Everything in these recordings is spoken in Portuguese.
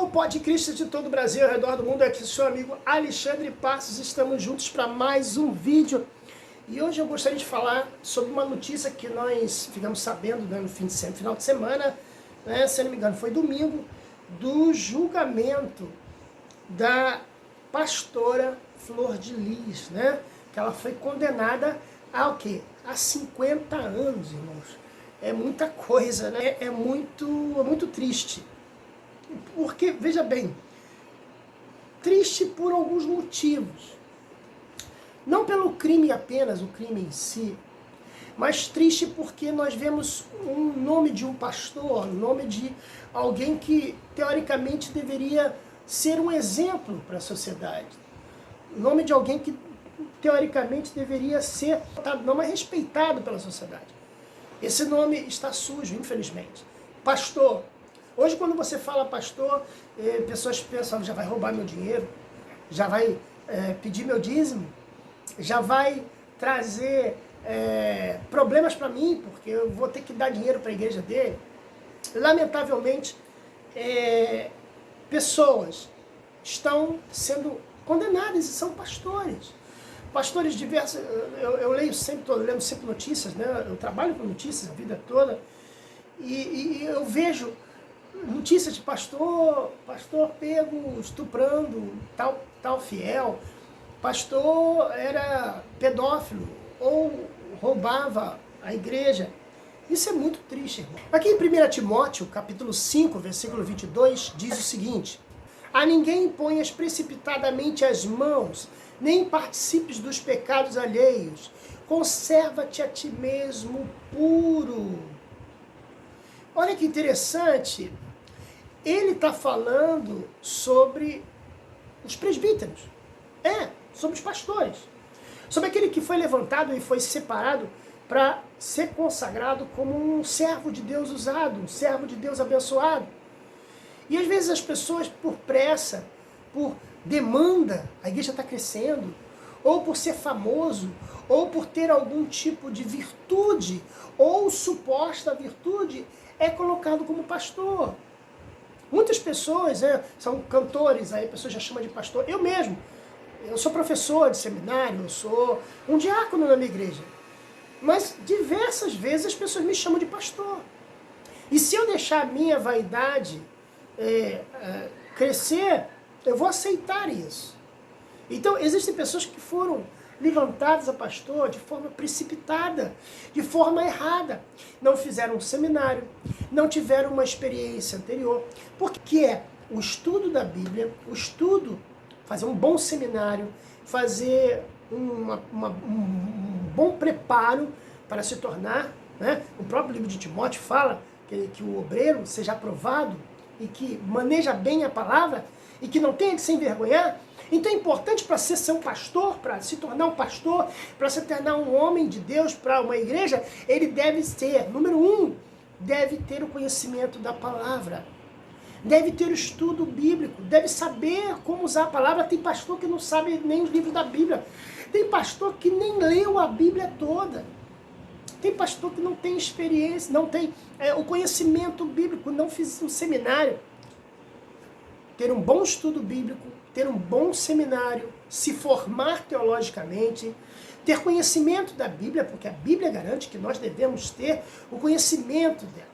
Alô, podcasters de todo o Brasil, ao redor do mundo, aqui seu amigo Alexandre Passos, estamos juntos para mais um vídeo. E hoje eu gostaria de falar sobre uma notícia que nós ficamos sabendo, né, no final de semana, né, se eu não me engano foi domingo, do julgamento da pastora Flor de Lis, né, que ela foi condenada a o quê? A 50 anos, irmãos. É muita coisa, né? É muito triste. Porque, veja bem, triste por alguns motivos. Não pelo crime apenas, o crime em si, mas triste porque nós vemos um nome de um pastor, o nome de alguém que, teoricamente, deveria ser um exemplo para a sociedade. O nome de alguém que, teoricamente, deveria ser não é respeitado pela sociedade. Esse nome está sujo, infelizmente. Pastor. Hoje, quando você fala pastor, pessoas pensam, já vai roubar meu dinheiro, já vai pedir meu dízimo, já vai trazer problemas para mim, porque eu vou ter que dar dinheiro para a igreja dele. Lamentavelmente, pessoas estão sendo condenadas e são pastores. Pastores diversos, eu leio sempre, estou lendo sempre notícias, né? Eu trabalho com notícias a vida toda, e eu vejo notícias de pastor pego estuprando tal fiel, pastor era pedófilo ou roubava a igreja. Isso é muito triste, irmão. Aqui em 1 Timóteo, capítulo 5, versículo 22, diz o seguinte: a ninguém imponhas precipitadamente as mãos, nem participes dos pecados alheios. Conserva-te a ti mesmo puro. Olha que interessante. Ele está falando sobre os presbíteros. Sobre os pastores. Sobre aquele que foi levantado e foi separado para ser consagrado como um servo de Deus usado, um servo de Deus abençoado. E às vezes as pessoas, por pressa, por demanda, a igreja está crescendo, ou por ser famoso, ou por ter algum tipo de virtude, ou suposta virtude, é colocado como pastor. Muitas pessoas são cantores, aí a pessoa já chama de pastor. Eu mesmo, eu sou professor de seminário, eu sou um diácono na minha igreja. Mas diversas vezes as pessoas me chamam de pastor. E se eu deixar a minha vaidade crescer, eu vou aceitar isso. Então, existem pessoas que foram levantadas a pastor de forma precipitada, de forma errada. Não fizeram um seminário, não tiveram uma experiência anterior. Porque o estudo da Bíblia, o estudo, fazer um bom seminário, fazer um bom preparo para se tornar, né? O próprio livro de Timóteo fala que o obreiro seja aprovado e que maneja bem a palavra e que não tenha que se envergonhar. Então é importante para ser um pastor, para se tornar um pastor, para se tornar um homem de Deus para uma igreja, ele deve ser, número 1, deve ter o conhecimento da palavra, deve ter o estudo bíblico, deve saber como usar a palavra. Tem pastor que não sabe nem os livros da Bíblia, tem pastor que nem leu a Bíblia toda, tem pastor que não tem experiência, não tem o conhecimento bíblico, não fez um seminário. Ter um bom estudo bíblico, ter um bom seminário, se formar teologicamente, ter conhecimento da Bíblia, porque a Bíblia garante que nós devemos ter o conhecimento dela.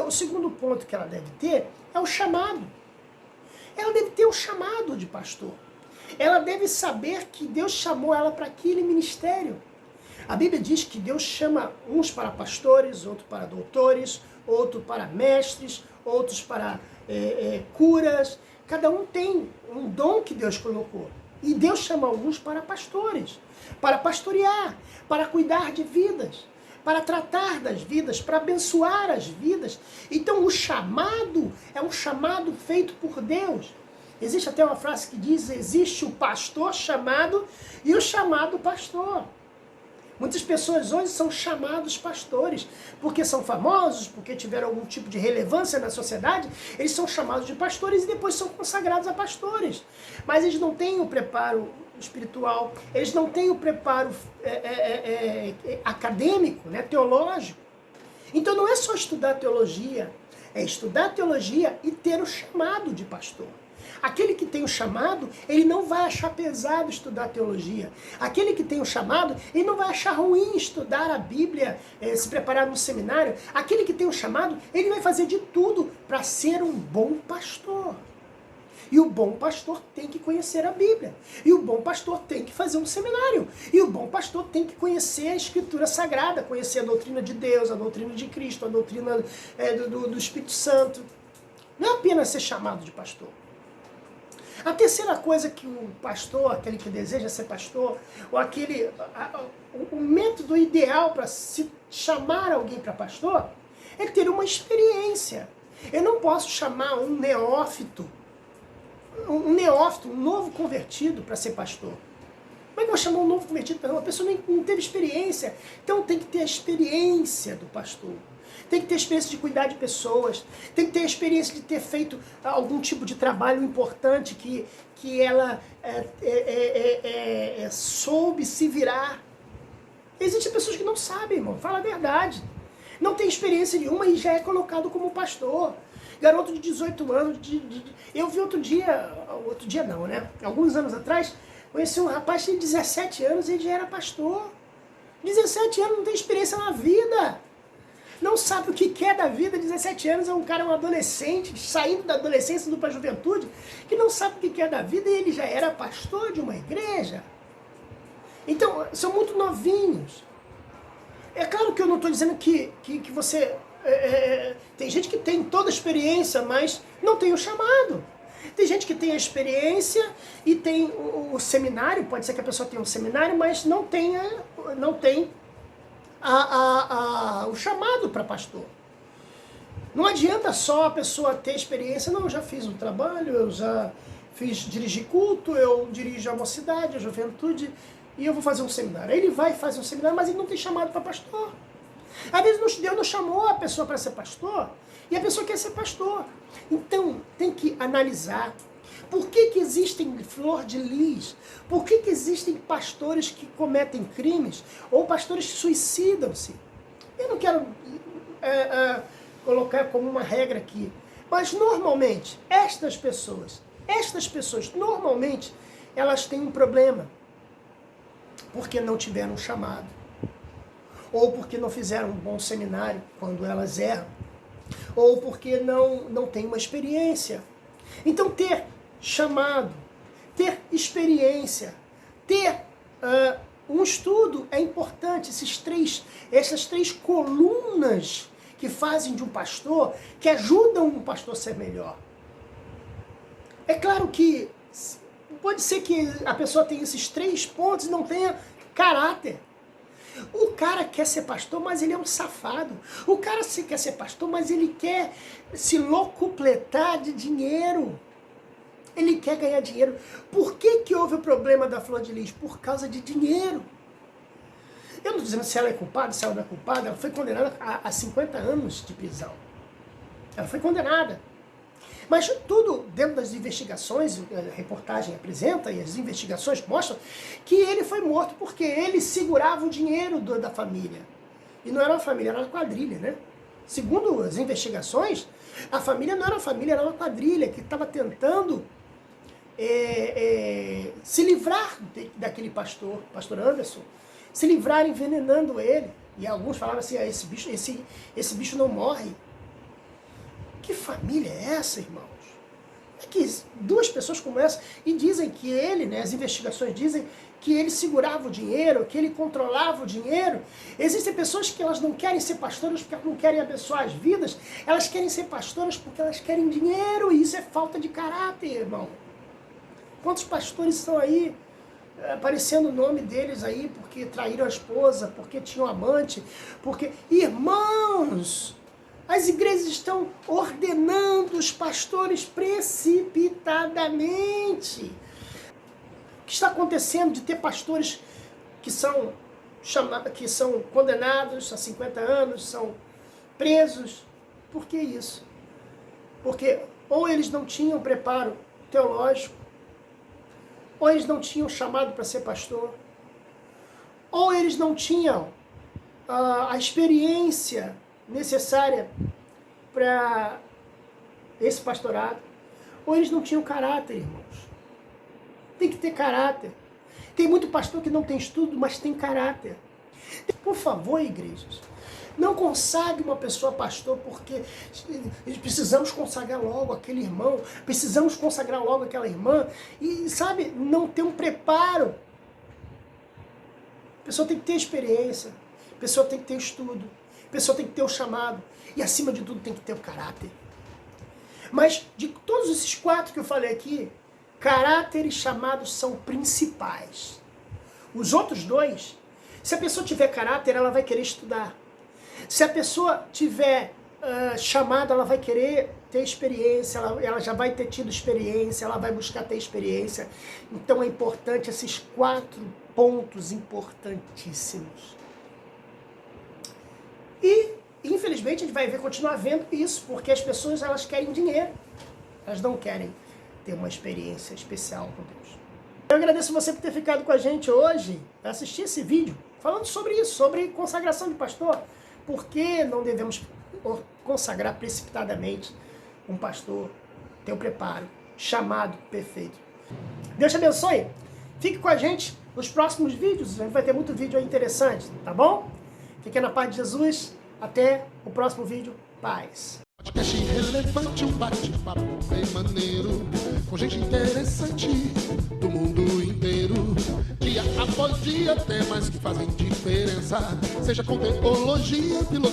O segundo ponto que ela deve ter é o chamado. Ela deve ter o chamado de pastor. Ela deve saber que Deus chamou ela para aquele ministério. A Bíblia diz que Deus chama uns para pastores, outros para doutores, outros para mestres, outros para curas. Cada um tem um dom que Deus colocou. E Deus chama alguns para pastores, para pastorear, para cuidar de vidas, para tratar das vidas, para abençoar as vidas. Então o chamado é um chamado feito por Deus. Existe até uma frase que diz: existe o pastor chamado e o chamado pastor. Muitas pessoas hoje são chamados pastores, porque são famosos, porque tiveram algum tipo de relevância na sociedade, eles são chamados de pastores e depois são consagrados a pastores. Mas eles não têm o preparo espiritual, eles não têm o preparo acadêmico, né, teológico. Então não é só estudar teologia, é estudar teologia e ter o chamado de pastor. Aquele que tem o chamado, ele não vai achar pesado estudar teologia. Aquele que tem o chamado, ele não vai achar ruim estudar a Bíblia, se preparar no seminário. Aquele que tem o chamado, ele vai fazer de tudo para ser um bom pastor. E o bom pastor tem que conhecer a Bíblia. E o bom pastor tem que fazer um seminário. E o bom pastor tem que conhecer a Escritura Sagrada, conhecer a doutrina de Deus, a doutrina de Cristo, a doutrina do Espírito Santo. Não é apenas ser chamado de pastor. A terceira coisa que o pastor, aquele que deseja ser pastor, ou o método ideal para se chamar alguém para pastor, é ter uma experiência. Eu não posso chamar um neófito, um novo convertido para ser pastor. Como é que eu vou chamar um novo convertido para ser? Uma pessoa não teve experiência. Então tem que ter a experiência do pastor. Tem que ter a experiência de cuidar de pessoas. Tem que ter a experiência de ter feito algum tipo de trabalho importante que ela soube se virar. Existem pessoas que não sabem, irmão. Fala a verdade. Não tem experiência nenhuma e já é colocado como pastor. Garoto de 18 anos. Eu vi outro dia não, né? Alguns anos atrás, conheci um rapaz que tinha 17 anos e ele já era pastor. 17 anos, não tem experiência na vida. Não sabe o que quer da vida. 17 anos é um adolescente, saindo da adolescência, indo para a juventude, que não sabe o que quer da vida e ele já era pastor de uma igreja. Então, são muito novinhos. É claro que eu não estou dizendo que você... tem gente que tem toda a experiência, mas não tem o chamado. Tem gente que tem a experiência e tem o seminário, pode ser que a pessoa tenha um seminário, mas não tem o chamado para pastor. Não adianta só a pessoa ter experiência. Não, eu já fiz um trabalho, eu já dirigi culto, eu dirijo a mocidade, a juventude, e eu vou fazer um seminário. Aí ele vai fazer um seminário, mas ele não tem chamado para pastor. Às vezes Deus não chamou a pessoa para ser pastor, e a pessoa quer ser pastor. Então, tem que analisar. Por que existem flor de lis? Por que existem pastores que cometem crimes? Ou pastores que suicidam-se? Eu não quero colocar como uma regra aqui. Mas, normalmente, estas pessoas, normalmente, elas têm um problema. Porque não tiveram um chamado. Ou porque não fizeram um bom seminário quando elas erram. Ou porque não tem uma experiência. Então, ter chamado, ter experiência, ter um estudo é importante. Essas três colunas que fazem de um pastor, que ajudam um pastor a ser melhor. É claro que pode ser que a pessoa tenha esses 3 pontos e não tenha caráter. O cara quer ser pastor, mas ele é um safado. O cara quer ser pastor, mas ele quer se locupletar de dinheiro. Ele quer ganhar dinheiro. Por que houve o problema da Flor de Lis? Por causa de dinheiro. Eu não estou dizendo se ela é culpada, se ela não é culpada. Ela foi condenada a 50 anos de prisão. Ela foi condenada. Mas tudo dentro das investigações, a reportagem apresenta e as investigações mostram que ele foi morto porque ele segurava o dinheiro da família. E não era uma família, era uma quadrilha, né? Segundo as investigações, a família não era uma família, era uma quadrilha que estava tentando se livrar daquele pastor Anderson, se livrar envenenando ele. E alguns falavam assim, esse bicho não morre. Que família é essa, irmãos? É que 2 pessoas como essa, e dizem que ele, né, as investigações dizem que ele segurava o dinheiro, que ele controlava o dinheiro. Existem pessoas que elas não querem ser pastoras porque elas não querem abençoar as vidas, elas querem ser pastoras porque elas querem dinheiro, e isso é falta de caráter, irmão. Quantos pastores estão aí aparecendo o nome deles aí porque traíram a esposa, porque tinham amante, porque... Irmãos, as igrejas estão ordenando os pastores precipitadamente. O que está acontecendo de ter pastores que são condenados a 50 anos, são presos? Por que isso? Porque ou eles não tinham preparo teológico, ou eles não tinham chamado para ser pastor, ou eles não tinham a experiência necessária para esse pastorado, ou eles não tinham caráter, irmãos. Tem que ter caráter. Tem muito pastor que não tem estudo, mas tem caráter. Por favor, igrejas, não consagre uma pessoa pastor porque precisamos consagrar logo aquele irmão, precisamos consagrar logo aquela irmã, e, sabe, não ter um preparo. A pessoa tem que ter experiência, a pessoa tem que ter estudo, a pessoa tem que ter o chamado, e acima de tudo tem que ter o caráter. Mas de todos esses 4 que eu falei aqui, caráter e chamado são principais. Os outros 2, se a pessoa tiver caráter, ela vai querer estudar. Se a pessoa tiver chamado, ela vai querer ter experiência, ela já vai ter tido experiência, ela vai buscar ter experiência. Então é importante esses 4 pontos importantíssimos. E, infelizmente, a gente vai continuar vendo isso, porque as pessoas elas querem dinheiro. Elas não querem ter uma experiência especial com Deus. Eu agradeço você por ter ficado com a gente hoje, assistir esse vídeo, falando sobre isso, sobre consagração de pastor. Por que não devemos consagrar precipitadamente um pastor, ter o preparo, chamado perfeito? Deus te abençoe. Fique com a gente nos próximos vídeos, a gente vai ter muito vídeo interessante, tá bom? Fique na paz de Jesus. Até o próximo vídeo. Paz. Podcast relevante, um bate-papo bem maneiro, com gente interessante do mundo inteiro. Dia após dia, temas que fazem diferença, seja com teologia, filosofia.